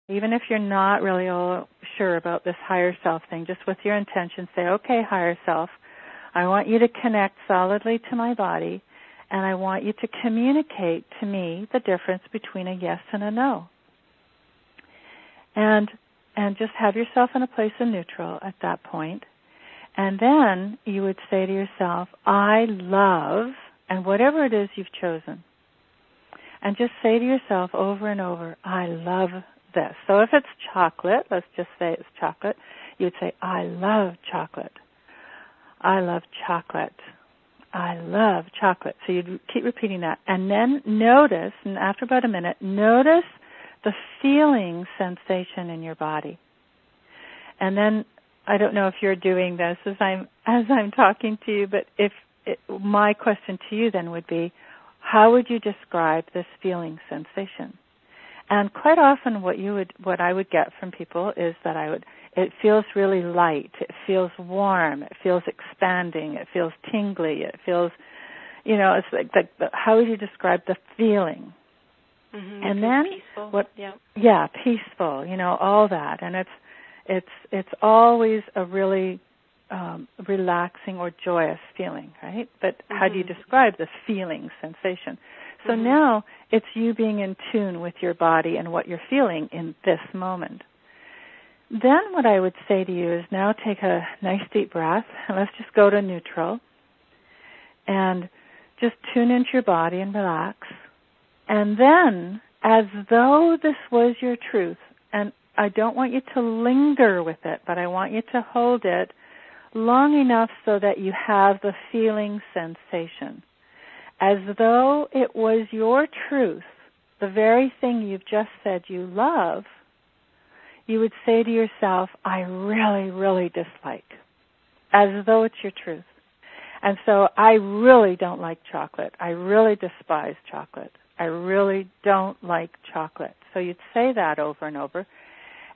Even if you're not really all sure about this higher self thing, just with your intention, say, okay, higher self, I want you to connect solidly to my body, and I want you to communicate to me the difference between a yes and a no. And just have yourself in a place of neutral at that point. And then you would say to yourself, I love, and whatever it is you've chosen. And just say to yourself over and over, I love this. So if it's chocolate, let's just say it's chocolate, you would say, I love chocolate. I love chocolate. I love chocolate. So you'd keep repeating that. And then notice, and after about a minute, notice the feeling sensation in your body. And then, I don't know if you're doing this as I'm talking to you, but my question to you then would be, how would you describe this feeling sensation? And quite often what I would get from people is that it feels really light, it feels warm, it feels expanding, it feels tingly, it feels, it's like how would you describe the feeling? Mm-hmm. And then peaceful. Peaceful, all that. And it's always a really relaxing or joyous feeling, right? But how do you describe the feeling sensation? So now it's you being in tune with your body and what you're feeling in this moment. Then what I would say to you is now take a nice deep breath, and let's just go to neutral, and just tune into your body and relax. And then, as though this was your truth, and I don't want you to linger with it, but I want you to hold it long enough so that you have the feeling sensation. As though it was your truth, the very thing you've just said you love, you would say to yourself, I really, really dislike, as though it's your truth. And so I really don't like chocolate. I really despise chocolate. I really don't like chocolate. So you'd say that over and over.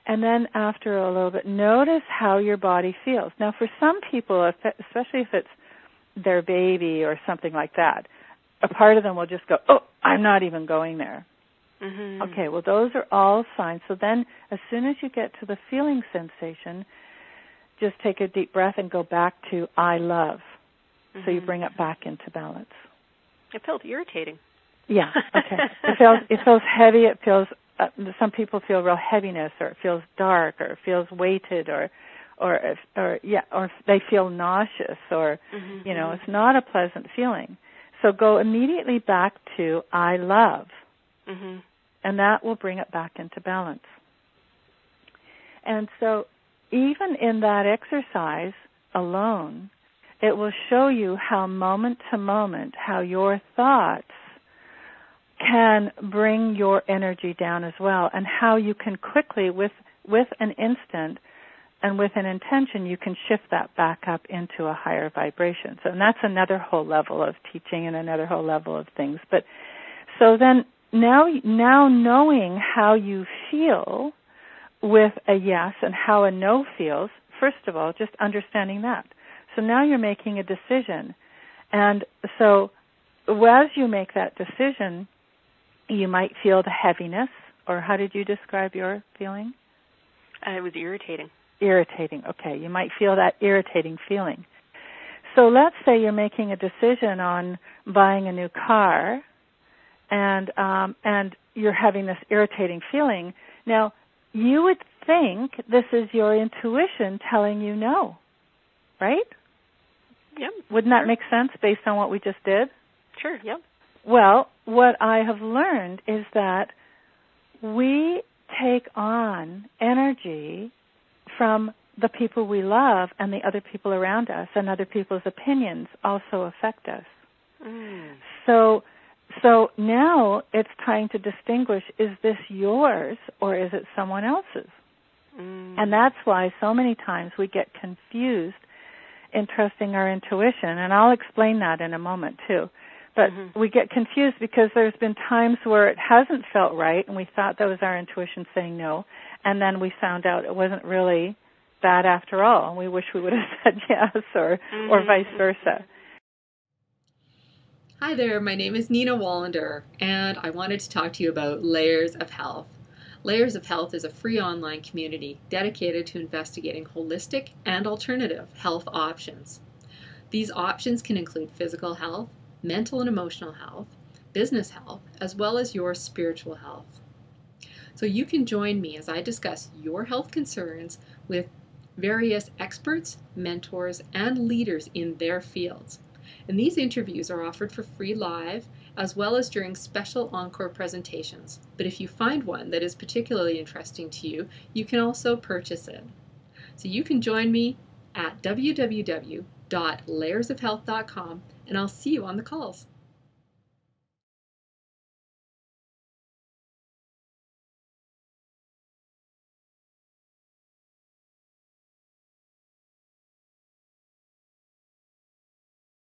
And then after a little bit, notice how your body feels. Now, for some people, especially if it's their baby or something like that, a part of them will just go, oh, I'm not even going there. Mm-hmm. Okay, well, those are all signs. So then as soon as you get to the feeling sensation, just take a deep breath and go back to I love. Mm-hmm. So you bring it back into balance. It felt irritating. Yeah, okay. It feels heavy. It feels, some people feel real heaviness, or it feels dark, or it feels weighted, or they feel nauseous, or, it's not a pleasant feeling. So go immediately back to I love, and that will bring it back into balance. And so even in that exercise alone, it will show you how moment to moment, how your thoughts can bring your energy down as well, and how you can quickly, with an instant and with an intention, you can shift that back up into a higher vibration. So, and that's another whole level of teaching and another whole level of things. But so then now knowing how you feel with a yes and how a no feels, first of all, just understanding that. So now you're making a decision. And so as you make that decision, you might feel the heaviness, or how did you describe your feeling? It was irritating. Irritating, okay. You might feel that irritating feeling. So let's say you're making a decision on buying a new car, and you're having this irritating feeling. Now, you would think this is your intuition telling you no, right? Yep. Wouldn't that make sense based on what we just did? Sure, yep. Well, what I have learned is that we take on energy from the people we love, and the other people around us, and other people's opinions also affect us. So now it's trying to distinguish, is this yours or is it someone else's? And that's why so many times we get confused in trusting our intuition, and I'll explain that in a moment too. But we get confused because there's been times where it hasn't felt right, and we thought that was our intuition saying no, and then we found out it wasn't really that after all, and we wish we would have said yes, or vice versa. Hi there, my name is Nina Wallinder, and I wanted to talk to you about layers of health. Layers of Health is a free online community dedicated to investigating holistic and alternative health options. These options can include physical health, mental and emotional health, business health, as well as your spiritual health. So you can join me as I discuss your health concerns with various experts, mentors, and leaders in their fields. And these interviews are offered for free live, as well as during special encore presentations. But if you find one that is particularly interesting to you, you can also purchase it. So you can join me at www.layersofhealth.com, and I'll see you on the calls.